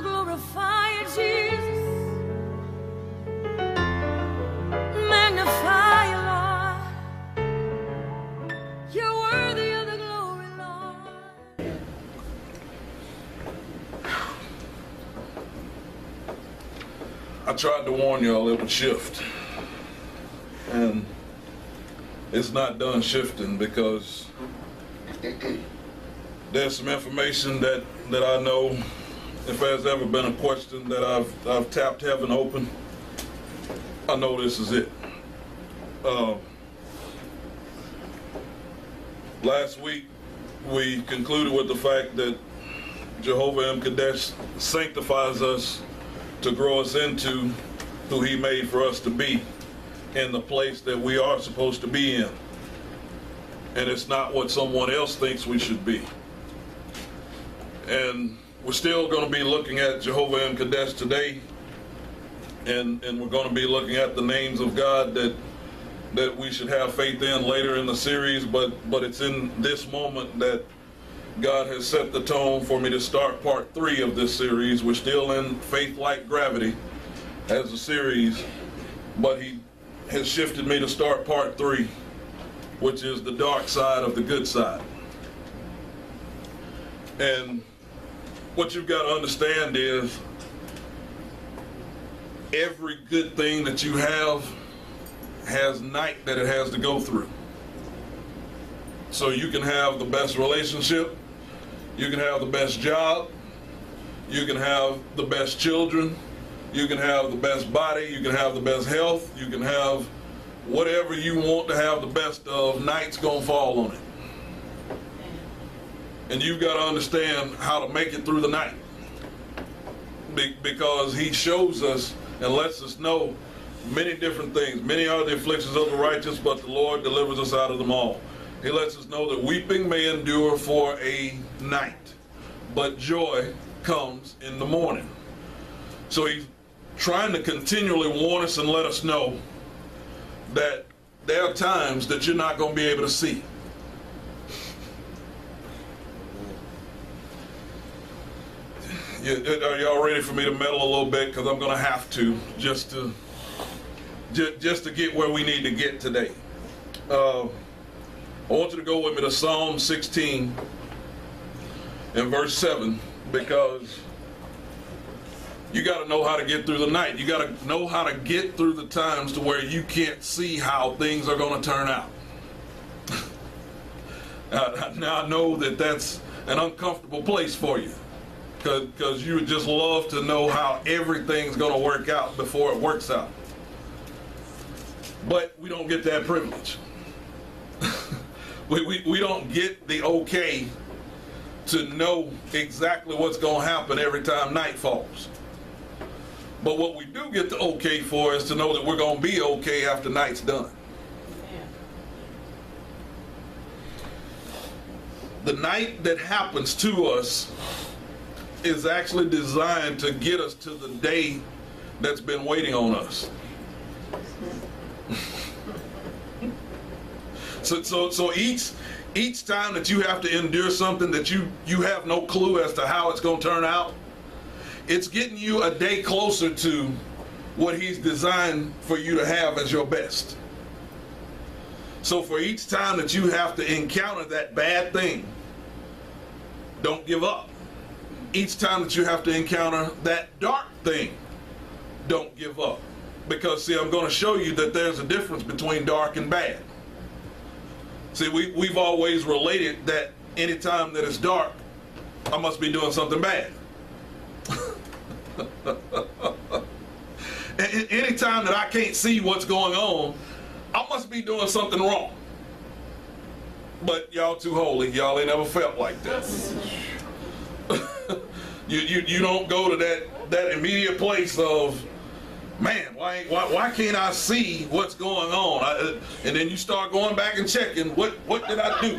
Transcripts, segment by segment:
glorify you, Jesus. Magnify you, Lord. You're worthy of the glory, Lord. I tried to warn y'all it would shift, and it's not done shifting because there's some information that I know, if there's ever been a question that I've tapped heaven open, I know this is it. Last week we concluded with the fact that Jehovah M. Kadesh sanctifies us to grow us into who he made for us to be in the place that we are supposed to be in. And it's not what someone else thinks we should be. And we're still going to be looking at Jehovah M. Kadesh today, and we're going to be looking at the names of God that we should have faith in later in the series, but it's in this moment that God has set the tone for me to start part 3 of this series. We're still in Faith Like Gravity as a series, but he has shifted me to start part 3, which is the dark side of the good side. And what you've got to understand is every good thing that you have has night that it has to go through. So you can have the best relationship, you can have the best job, you can have the best children, you can have the best body, you can have the best health, you can have whatever you want to have the best of, night's gonna fall on it. And you've got to understand how to make it through the night, because he shows us and lets us know many different things. Many are the afflictions of the righteous, but the Lord delivers us out of them all. He lets us know that weeping may endure for a night, but joy comes in the morning. So he's trying to continually warn us and let us know that there are times that you're not going to be able to see. Are y'all ready for me to meddle a little bit? Because I'm going to have to, just to get where we need to get today. I want you to go with me to Psalm 16 and verse 7, because you got to know how to get through the night. You got to know how to get through the times to where you can't see how things are going to turn out. Now I know that that's an uncomfortable place for you, because you would just love to know how everything's going to work out before it works out. But we don't get that privilege. We don't get the okay to know exactly what's going to happen every time night falls. But what we do get the okay for is to know that we're going to be okay after night's done. The night that happens to us is actually designed to get us to the day that's been waiting on us. So each time that you have to endure something that you have no clue as to how it's going to turn out, it's getting you a day closer to what he's designed for you to have as your best. So for each time that you have to encounter that bad thing, don't give up. Each time that you have to encounter that dark thing, don't give up. Because see, I'm going to show you that there's a difference between dark and bad. See, we've always related that anytime that it's dark, I must be doing something bad. And anytime that I can't see what's going on, I must be doing something wrong. But y'all too holy. Y'all ain't never felt like that. You don't go to that immediate place of, man, why can't I see what's going on? And then you start going back and checking, what did I do?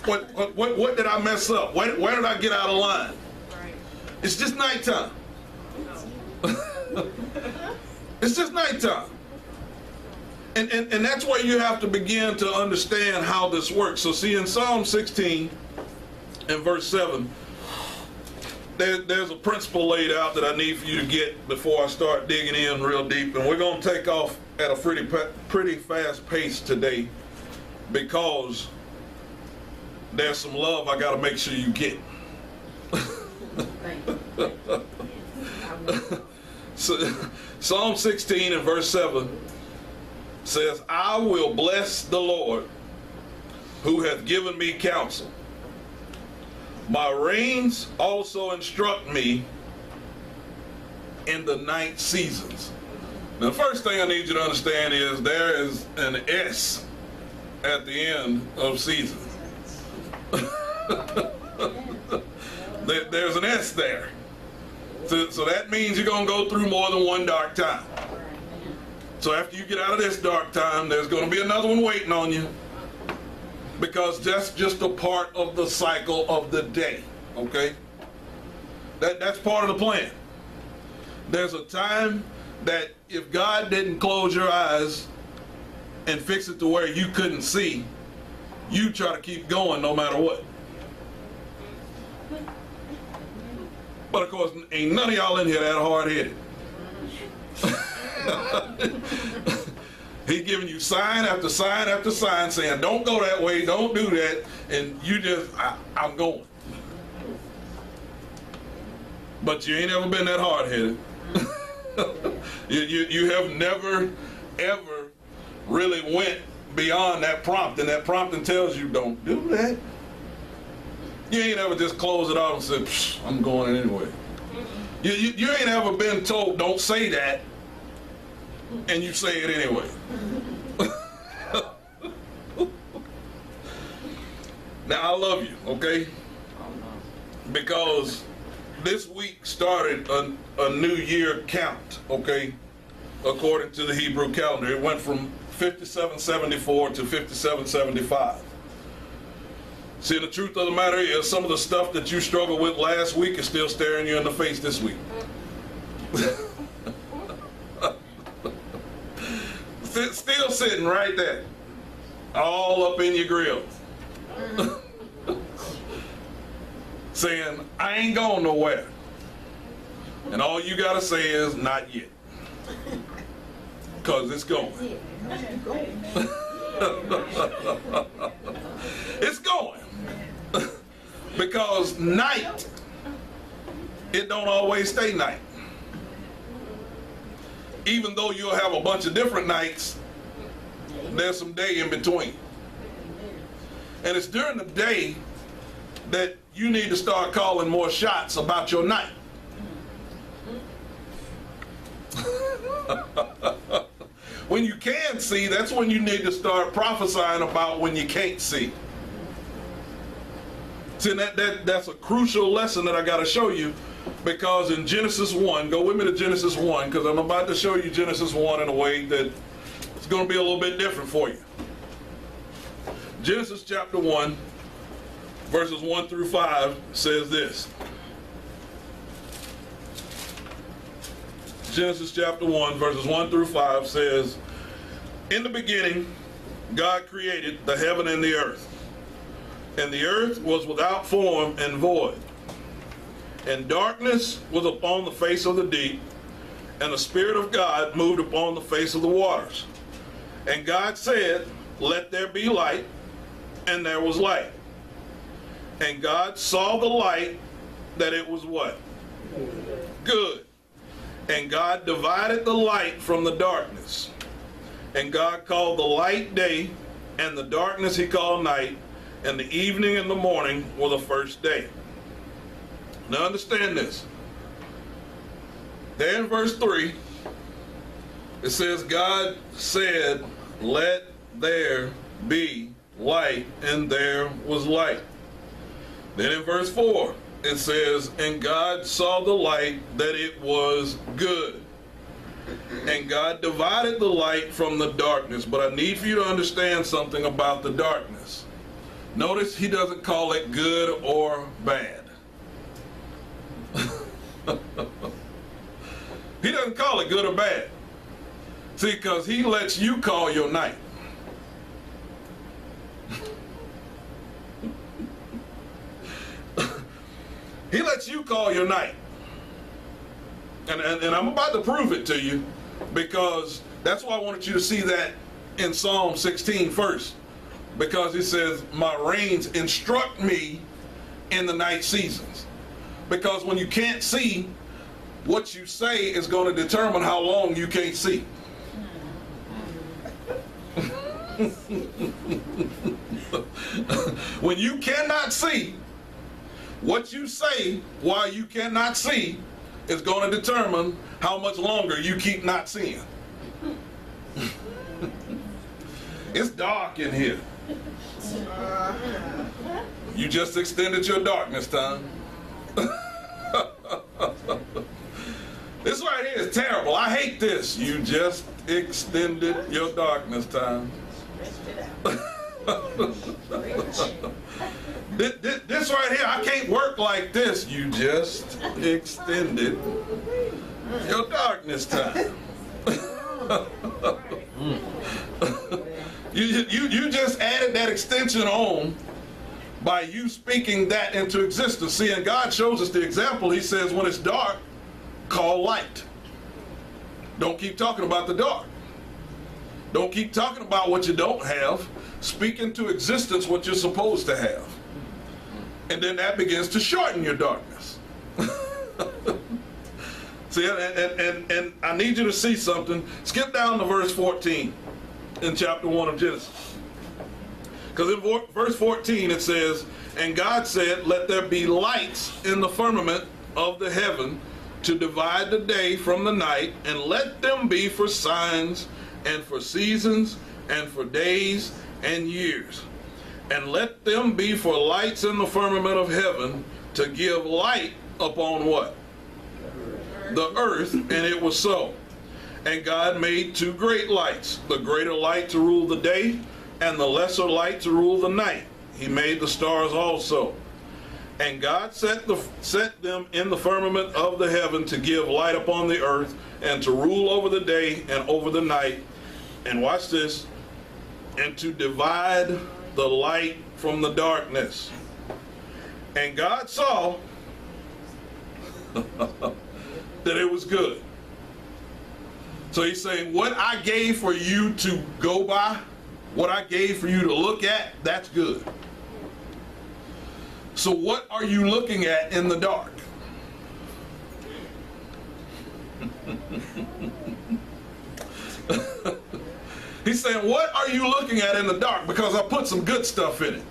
What did I mess up? Where did I get out of line? It's just nighttime. It's just nighttime. And that's where you have to begin to understand how this works. So see, in Psalm 16 and verse 7, there's a principle laid out that I need for you to get before I start digging in real deep, and we're going to take off at a pretty fast pace today because there's some love I got to make sure you get. So, Psalm 16 and verse 7 says, I will bless the Lord who hath given me counsel. My reins also instruct me in the night seasons. Now, the first thing I need you to understand is there is an S at the end of seasons. There's an S there. So that means you're going to go through more than one dark time. So after you get out of this dark time, there's going to be another one waiting on you, because that's just a part of the cycle of the day, okay? That's part of the plan. There's a time that if God didn't close your eyes and fix it to where you couldn't see, you try to keep going no matter what. But of course, ain't none of y'all in here that hard-headed. He's giving you sign after sign after sign saying, don't go that way, don't do that, and you just, I'm going. But you ain't ever been that hard-headed. You have never, ever really went beyond that prompt, and that prompting tells you, don't do that. You ain't ever just closed it off and said, I'm going anyway. You ain't ever been told, don't say that, and you say it anyway. Now, I love you, okay? Because this week started a new year count, okay? According to the Hebrew calendar. It went from 5774 to 5775. See, the truth of the matter is, some of the stuff that you struggled with last week is still staring you in the face this week. Still sitting right there, all up in your grill. Saying, I ain't going nowhere. And all you got to say is, not yet. Because it's going. It's going. Because night, it don't always stay night. Even though you'll have a bunch of different nights, there's some day in between. And it's during the day that you need to start calling more shots about your night. When you can see, that's when you need to start prophesying about when you can't see. See, that's a crucial lesson that I got to show you, because in Genesis 1, go with me to Genesis 1, because I'm about to show you Genesis 1 in a way that it's going to be a little bit different for you. Genesis chapter 1, verses 1 through 5 says this. Genesis chapter 1, verses 1 through 5 says, in the beginning, God created the heaven and the earth. And the earth was without form and void. And darkness was upon the face of the deep, and the Spirit of God moved upon the face of the waters. And God said, let there be light, and there was light. And God saw the light, that it was what? Good. And God divided the light from the darkness. And God called the light day, and the darkness he called night, and the evening and the morning were the first day. Now understand this. There in verse 3, it says, God said, let there be light, and there was light. Then in verse 4, it says, and God saw the light, that it was good. And God divided the light from the darkness. But I need for you to understand something about the darkness. Notice he doesn't call it good or bad. He doesn't call it good or bad. See, because he lets you call your night. He lets you call your night. And I'm about to prove it to you, because that's why I wanted you to see that in Psalm 16 first. Because it says, my reins instruct me in the night seasons. Because when you can't see, what you say is going to determine how long you can't see. When you cannot see, what you say while you cannot see is going to determine how much longer you keep not seeing. It's dark in here. You just extended your darkness time. This right here is terrible. I hate this. You just extended your darkness time. This right here, I can't work like this. You just extended your darkness time. You just added that extension on by you speaking that into existence. See, and God shows us the example. He says, when it's dark, call light. Don't keep talking about the dark. Don't keep talking about what you don't have. Speak into existence what you're supposed to have. And then that begins to shorten your darkness. See, and I need you to see something. Skip down to verse 14 in chapter 1 of Genesis. Because in verse 14 it says, and God said, let there be lights in the firmament of the heaven to divide the day from the night, and let them be for signs and for seasons and for days and years. And let them be for lights in the firmament of heaven to give light upon what? The earth. And it was so. And God made two great lights, the greater light to rule the day, and the lesser light to rule the night. He made the stars also. And God set them in the firmament of the heaven to give light upon the earth, and to rule over the day and over the night. And watch this, and to divide the light from the darkness. And God saw that it was good. So he's saying, what I gave for you to go by, what I gave for you to look at, that's good. So what are you looking at in the dark? He's saying, what are you looking at in the dark? Because I put some good stuff in it.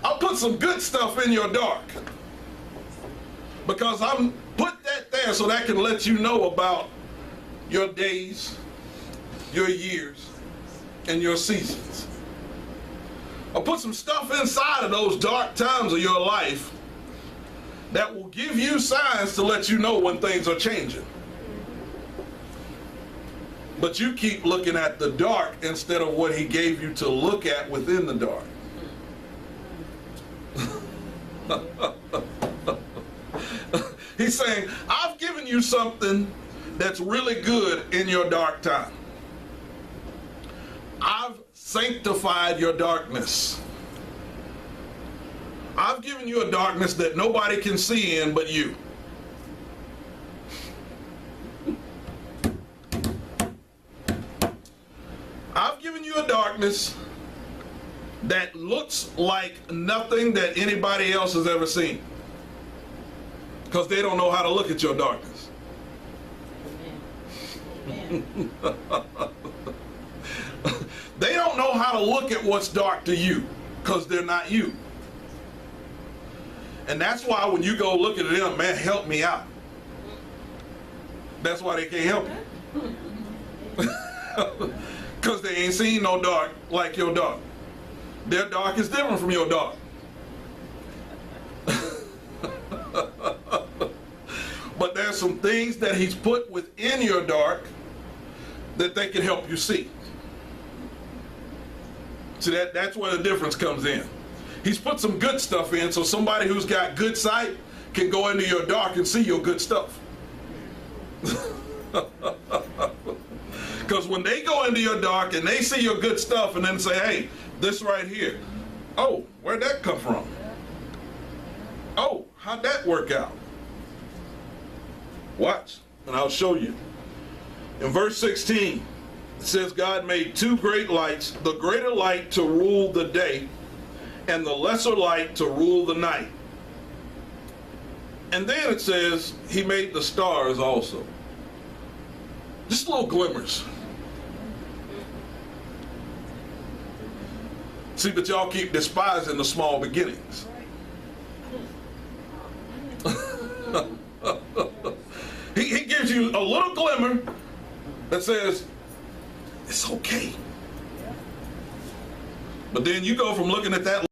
I'll put some good stuff in your dark. Because I'm put that there so that can let you know about your days, your years, and your seasons. I'll put some stuff inside of those dark times of your life that will give you signs to let you know when things are changing. But you keep looking at the dark instead of what he gave you to look at within the dark. He's saying, I've given you something that's really good in your dark time. I've sanctified your darkness. I've given you a darkness that nobody can see in but you. I've given you a darkness that looks like nothing that anybody else has ever seen. Because they don't know how to look at your darkness. They don't know how to look at what's dark to you because they're not you. And that's why when you go look at them, man, help me out. That's why they can't help you. Because they ain't seen no dark like your dark. Their dark is different from your dark. But there's some things that he's put within your dark that they can help you see. See, that's where the difference comes in. He's put some good stuff in so somebody who's got good sight can go into your dark and see your good stuff. Because when they go into your dark and they see your good stuff and then say, hey, this right here, oh, where'd that come from? Oh, how'd that work out? Watch, and I'll show you. In verse 16, it says God made two great lights, the greater light to rule the day and the lesser light to rule the night. And then it says he made the stars also. Just little glimmers. See, but y'all keep despising the small beginnings. He gives you a little glimmer that says, it's okay. But then you go from looking at that